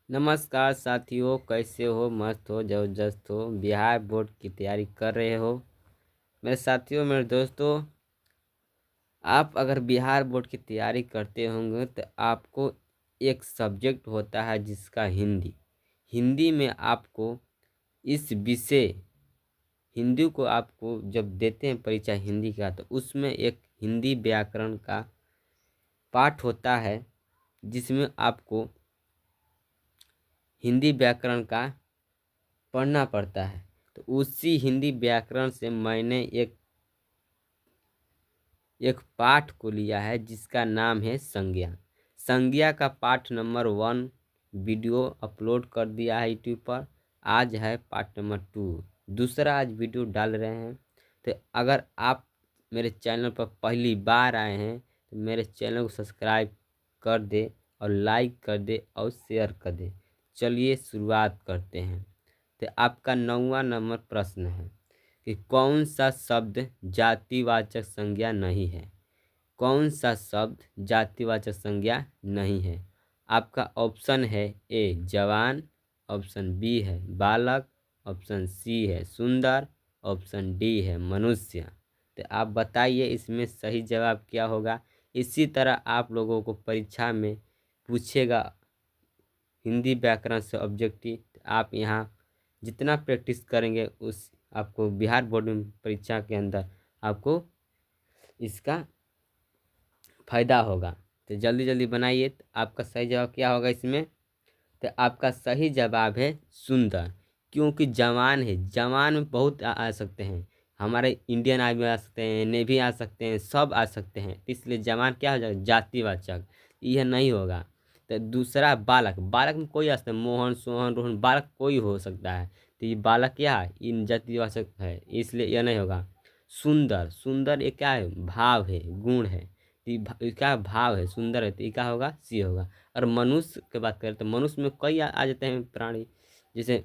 नमस्कार साथियों, कैसे हो? मस्त हो, जबरदस्त हो, बिहार बोर्ड की तैयारी कर रहे हो मेरे साथियों, मेरे दोस्तों। आप अगर बिहार बोर्ड की तैयारी करते होंगे तो आपको एक सब्जेक्ट होता है जिसका हिंदी। हिंदी में आपको इस विषय हिंदी को आपको जब देते हैं परीक्षा हिंदी का, तो उसमें एक हिंदी व्याकरण का पाठ होता है जिसमें आपको हिंदी व्याकरण का पढ़ना पड़ता है। तो उसी हिंदी व्याकरण से मैंने एक एक पाठ को लिया है जिसका नाम है संज्ञा। संज्ञा का पाठ नंबर 1 वीडियो अपलोड कर दिया है यूट्यूब पर। आज है पाठ नंबर 2, दूसरा आज वीडियो डाल रहे हैं। तो अगर आप मेरे चैनल पर पहली बार आए हैं तो मेरे चैनल को सब्सक्राइब कर दे और लाइक कर दे और शेयर कर दे। चलिए शुरुआत करते हैं। तो आपका 9वां नंबर प्रश्न है कि कौन सा शब्द जातिवाचक संज्ञा नहीं है? कौन सा शब्द जातिवाचक संज्ञा नहीं है? आपका ऑप्शन है ए जवान, ऑप्शन बी है बालक, ऑप्शन सी है सुंदर, ऑप्शन डी है मनुष्य। तो आप बताइए इसमें सही जवाब क्या होगा। इसी तरह आप लोगों को परीक्षा में पूछेगा हिंदी व्याकरण से ऑब्जेक्टिव। आप यहाँ जितना प्रैक्टिस करेंगे उस आपको बिहार बोर्ड में परीक्षा के अंदर आपको इसका फायदा होगा। तो जल्दी जल्दी बनाइए। तो आपका सही जवाब क्या होगा इसमें? तो आपका सही जवाब है सुंदर। क्योंकि जवान है, जवान में बहुत आ सकते हैं। हमारे इंडियन आर्मी आ सकते हैं, नेवी आ सकते हैं, सब आ सकते हैं। इसलिए जवान क्या हो जाएगा? जातिवाचक। यह नहीं होगा। तो दूसरा बालक, बालक में कोई आ सकता है, मोहन सोहन रोहन, बालक कोई हो सकता है। तो ये बालक क्या है? इन जातिवाचक है, इसलिए यह नहीं होगा। सुंदर, सुंदर ये क्या है? भाव है, गुण है। तो ये क्या भाव है? सुंदर है, तो ये क्या होगा? सी होगा। और मनुष्य की बात करें तो मनुष्य में कई आ जाते हैं प्राणी, जैसे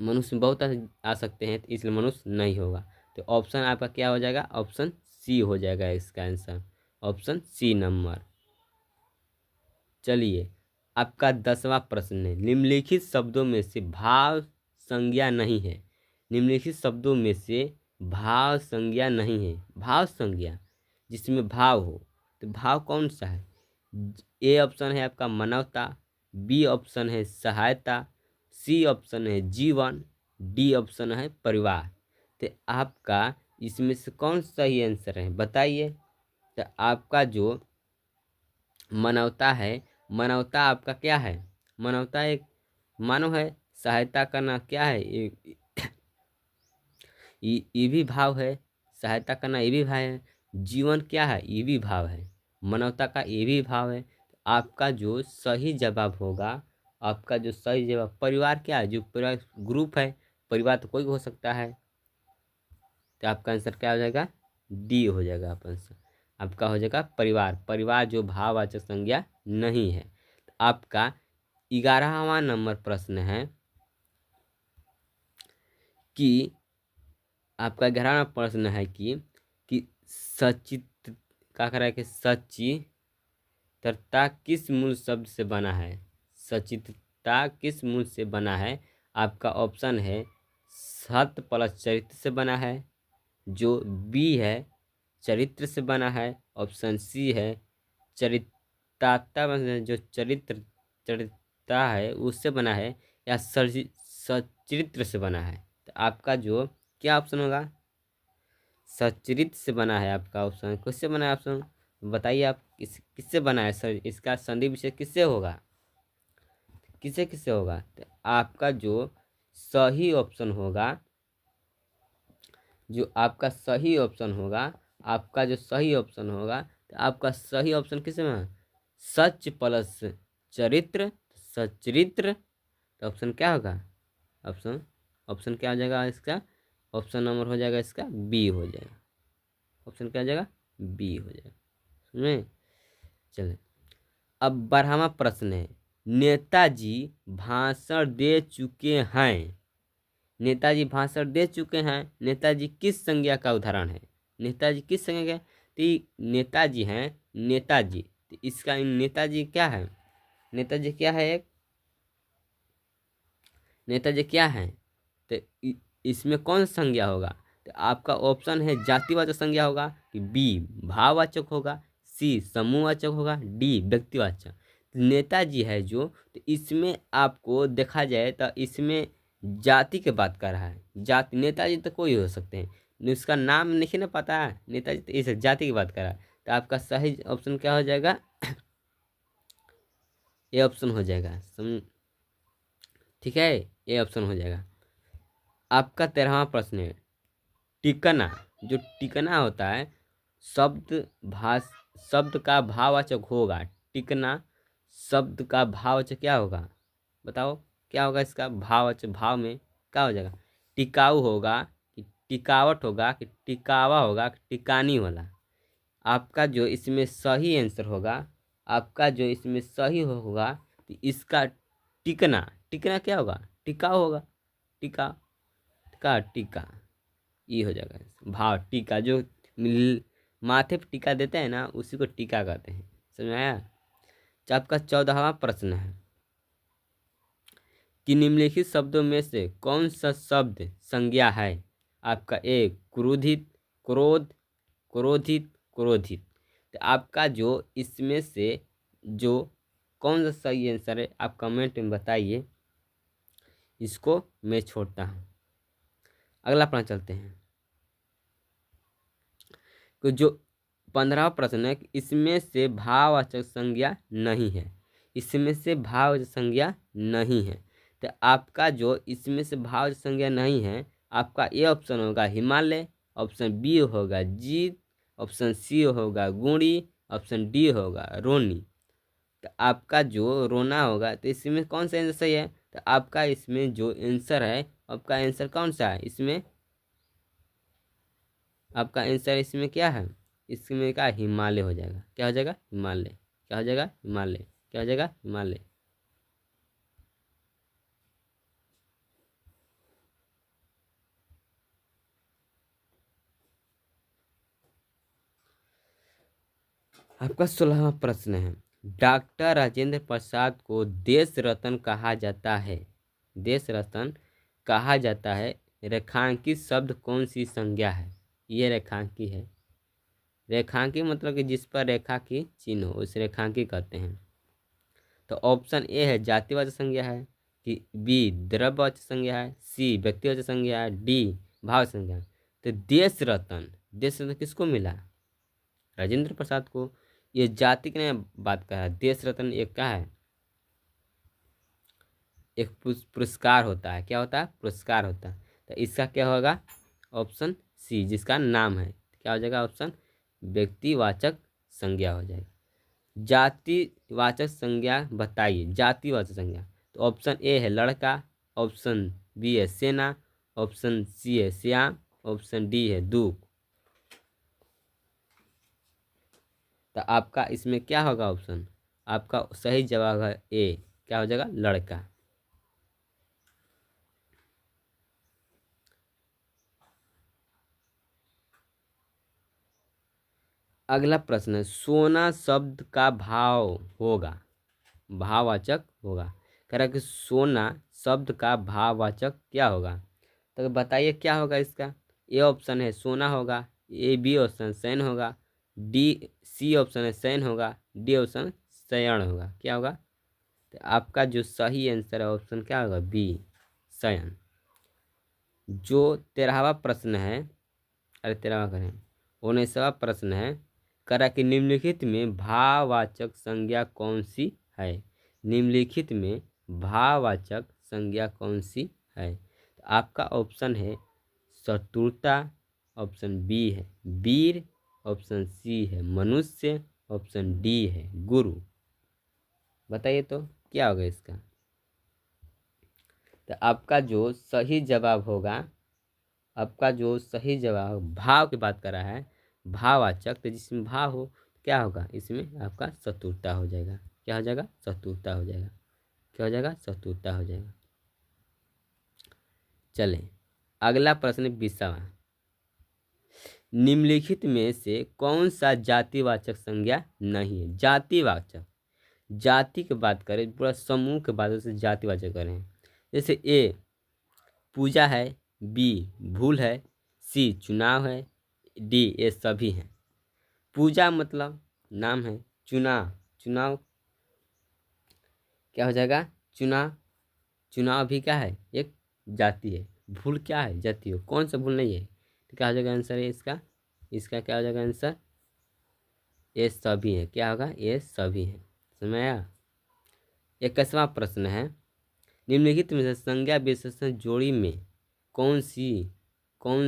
मनुष्य में बहुत आ सकते हैं, तो इसलिए मनुष्य नहीं होगा। तो ऑप्शन आपका क्या हो जाएगा? ऑप्शन सी हो जाएगा इसका आंसर, ऑप्शन सी नंबर। चलिए, आपका 10वां प्रश्न है, निम्नलिखित शब्दों में से भाव संज्ञा नहीं है। निम्नलिखित शब्दों में से भाव संज्ञा नहीं है। भाव संज्ञा जिसमें भाव हो, तो भाव कौन सा है? ए ऑप्शन है आपका मानवता, बी ऑप्शन है सहायता, सी ऑप्शन है जीवन, डी ऑप्शन है परिवार। तो आपका इसमें से कौन सही आंसर है बताइए। तो आपका जो मानवता है, मानवता आपका क्या है? मानवता एक मानव है। सहायता करना क्या है? ये भी भाव है। सहायता करना ये भी भाव है। जीवन क्या है? ये भी भाव है। मानवता का ये भी भाव है। आपका जो सही जवाब होगा, आपका जो सही जवाब परिवार क्या है? जो परिवार ग्रुप है, परिवार तो कोई हो सकता है। तो आपका आंसर क्या हो जाएगा? डी हो जाएगा आपका आंसर। आपका हो जाएगा परिवार। परिवार जो भाववाचक संज्ञा नहीं है। तो आपका 11वां नंबर प्रश्न है कि आपका 11वां प्रश्न है कि सचित क्या कर रहा है कि सचित्रता किस मूल शब्द से बना है? सचित्रता किस मूल से बना है? आपका ऑप्शन है सत्य प्लस चरित्र से बना है, जो बी है चरित्र से बना है, ऑप्शन सी है चरितार्थ जो चरित्रता है उससे बना है, या सचरित्र से बना है। तो आपका जो क्या ऑप्शन होगा? सचरित्र से बना है आपका ऑप्शन। किससे बना है ऑप्शन बताइए आप, किससे बना है सर? इसका संधि विषय किससे होगा? किससे किससे होगा? तो आपका जो सही ऑप्शन होगा, जो आपका सही ऑप्शन होगा, आपका जो सही ऑप्शन होगा, तो आपका सही ऑप्शन किससे में? सच प्लस चरित्र, सचरित्र। तो ऑप्शन क्या होगा? ऑप्शन ऑप्शन क्या हो जाएगा इसका? ऑप्शन नंबर हो जाएगा इसका बी हो जाएगा। ऑप्शन क्या हो जाएगा? बी हो जाएगा। समझे? चले, अब 12वां प्रश्न है, नेताजी भाषण दे चुके हैं। नेताजी भाषण दे चुके हैं, नेताजी किस संज्ञा का उदाहरण है? नेताजी किस संज्ञा का? तो ये नेताजी हैं, नेताजी। तो इसका नेताजी क्या है? नेताजी क्या है? एक नेताजी क्या है? तो इसमें कौन सा संज्ञा होगा? तो आपका ऑप्शन है जातिवाचक संज्ञा होगा, कि बी भाववाचक होगा, सी समूहवाचक होगा, डी व्यक्तिवाचक। नेताजी है जो, तो इसमें आपको देखा जाए तो इसमें जाति के बात कर रहा है। जाति, नेताजी तो कोई हो सकते हैं, उसका नाम नहीं ना पता है, नेताजी तो इस जाति की बात कर रहा है। तो आपका सही ऑप्शन क्या हो जाएगा? ये ऑप्शन हो जाएगा। ठीक है, ये ऑप्शन हो जाएगा। आपका 13वां प्रश्न है, टिकना। जो टिकना होता है, शब्द का भाववाचक होगा। टिकना शब्द का भाववाचक क्या होगा? बताओ क्या होगा इसका भाववाचक? भाव में क्या हो जाएगा? टिकाऊ होगा, कि टिकावट होगा, कि टिकावा होगा, कि टिकानी वाला? आपका जो इसमें सही आंसर होगा, आपका जो इसमें सही होगा, तो इसका टिकना। टिकना क्या होगा? टिकाऊ होगा। टिका का टीका, ये हो जाएगा भाव। टीका जो माथे पर टीका देते हैं ना, उसी को टीका कहते हैं। समझ में आया? आपका 14वां प्रश्न है कि निम्नलिखित शब्दों में से कौन सा शब्द संज्ञा है? आपका ए क्रोधित, क्रोध, क्रोधित, क्रोधित। तो आपका जो इसमें से जो कौन सा सही आंसर है, आप कमेंट में बताइए, इसको मैं छोड़ता हूँ। अगला प्रश्न चलते हैं। तो जो 15वां प्रश्न है, इसमें से भाववाचक संज्ञा नहीं है। इसमें से भाववाचक संज्ञा नहीं है। तो आपका जो इसमें से भाववाचक संज्ञा नहीं है, आपका ए ऑप्शन होगा हिमालय, ऑप्शन बी होगा जीत, ऑप्शन सी होगा गुणी, ऑप्शन डी होगा रोनी। तो आपका जो रोना होगा, तो इसमें कौन सा आंसर सही है? तो आपका इसमें जो आंसर है, आपका आंसर कौन सा है? इसमें आपका आंसर इसमें क्या है? इसमें क्या हिमालय हो जाएगा। क्या हो जाएगा? हिमालय। क्या हो जाएगा? हिमालय। क्या हो जाएगा? हिमालय। आपका 16वां प्रश्न है, डॉक्टर राजेंद्र प्रसाद को देश रत्न कहा जाता है। देश रत्न कहा जाता है। रेखांकित शब्द कौन सी संज्ञा है? ये रेखांकी है। रेखांकी मतलब कि जिस पर रेखा की चिन्ह हो, उस रेखांकी कहते हैं। तो ऑप्शन ए है जातिवाचक संज्ञा है, कि बी द्रव्यवाचक संज्ञा है, सी व्यक्तिवाचक संज्ञा है, डी भाव संज्ञा है। तो देश रत्न, देश रत्न किसको मिला? राजेंद्र प्रसाद को। ये जाति की नहीं बात कर रहा है। देश रत्न एक क्या है? एक पुरस्कार होता है। क्या होता है? पुरस्कार होता है। तो इसका क्या होगा? ऑप्शन सी, जिसका नाम है। क्या हो जाएगा? ऑप्शन व्यक्तिवाचक संज्ञा हो जाएगा। जातिवाचक संज्ञा बताइए। जातिवाचक संज्ञा, तो ऑप्शन ए है लड़का, ऑप्शन बी है सेना, ऑप्शन सी है श्याम, ऑप्शन डी है दूब। तो आपका इसमें क्या होगा ऑप्शन? आपका सही जवाब है ए। क्या हो जाएगा? लड़का। अगला प्रश्न है, सोना शब्द का भाव होगा, भाववाचक होगा। कह रहा है कि सोना शब्द का भाववाचक क्या होगा? तो बताइए क्या होगा इसका? ए ऑप्शन है सोना होगा, ए बी ऑप्शन शयन होगा, डी सी ऑप्शन है शयन होगा, डी ऑप्शन शयन होगा। क्या होगा? तो आपका जो सही आंसर है ऑप्शन क्या होगा? बी शयन। जो 13वां प्रश्न है, अरे 13वां करें, 19वां प्रश्न है, करा कि निम्नलिखित में भाववाचक संज्ञा कौन सी है? निम्नलिखित में भाववाचक संज्ञा कौन सी है? तो आपका ऑप्शन है शत्रुता, ऑप्शन बी है वीर, ऑप्शन सी है मनुष्य, ऑप्शन डी है गुरु। बताइए तो क्या होगा इसका? तो आपका जो सही जवाब होगा, आपका जो सही जवाब भाव की बात कर रहा है, भाववाचक, तो जिसमें भाव हो क्या होगा? इसमें आपका शत्रुता हो जाएगा। क्या हो जाएगा? शत्रुता हो जाएगा। क्या हो जाएगा? शत्रुता हो जाएगा। चलें अगला प्रश्न 20वां, निम्नलिखित में से कौन सा जातिवाचक संज्ञा नहीं है? जातिवाचक, जाति की बात करें, पूरा समूह के बाद से जातिवाचक करें। जैसे ए पूजा है, बी भूल है, सी चुनाव है, डी ये सभी हैं। पूजा मतलब नाम है, चुनाव क्या हो जाएगा, चुनाव। चुनाव भी क्या है, एक जाति है। भूल क्या है, जाति हो। कौन सा भूल नहीं है, तो क्या हो जाएगा आंसर है इसका, इसका क्या हो जाएगा आंसर, ये सभी है। क्या होगा, ये सभी है। समझ आया। 21वां प्रश्न है, निम्नलिखित में से संज्ञा विशेषण जोड़ी में कौन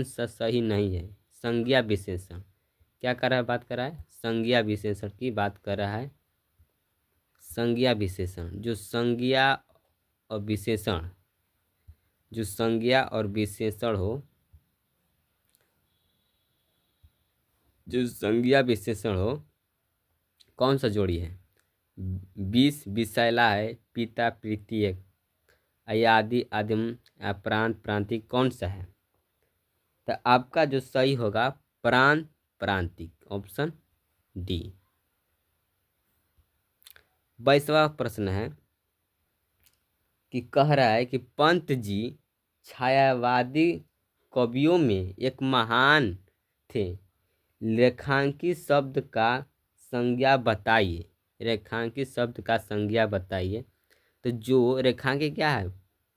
सा सही नहीं है। संज्ञा विशेषण क्या कर रहा है, बात कर रहा है संज्ञा विशेषण की बात कर रहा है। संज्ञा विशेषण, जो संज्ञा और विशेषण, जो संज्ञा और विशेषण हो, जो संज्ञा विशेषण हो, कौन सा जोड़ी है। विष विषैला है, पिता प्रीति, अयादि आदिम, प्रांत प्रांतिक, कौन सा है। तो आपका जो सही होगा प्रांत प्रांतिक, ऑप्शन डी। 22वां प्रश्न है कि कह रहा है कि पंत जी छायावादी कवियों में एक महान थे, रेखांकित शब्द का संज्ञा बताइए। रेखांकित शब्द का संज्ञा बताइए। तो जो रेखांकित क्या है,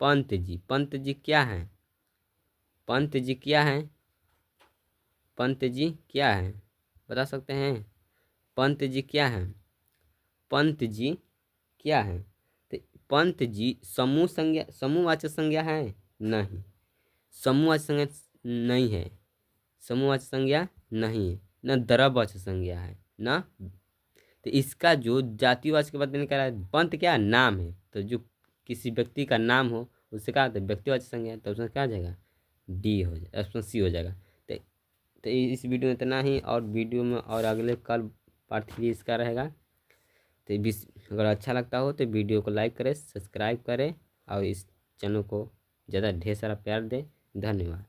पंत जी। पंत जी क्या है, पंत जी क्या है, पंत जी क्या है, बता सकते हैं। पंत जी क्या है, पंत जी क्या है। तो पंत जी समूह संज्ञा, समूहवाचक संज्ञा है, नहीं। समूहवाचक संज्ञा नहीं है, समूहवाचक संज्ञा नहीं है, न द्रव्यवाचक संज्ञा है ना। तो इसका जो जातिवाचक के बाद देने का है, पंत क्या नाम है। तो जो किसी व्यक्ति का नाम हो उससे क्या होता है, व्यक्तिवाचक संज्ञा। तो उसमें क्या हो जाएगा, डी हो जाएगा, ऑप्शन सी हो जाएगा। तो इस वीडियो में इतना ही, और वीडियो में और अगले कल पार्ट 3 इसका रहेगा। तो अगर अच्छा लगता हो तो वीडियो को लाइक करें, सब्सक्राइब करें और इस चैनल को ज़्यादा ढेर सारा प्यार दें। धन्यवाद।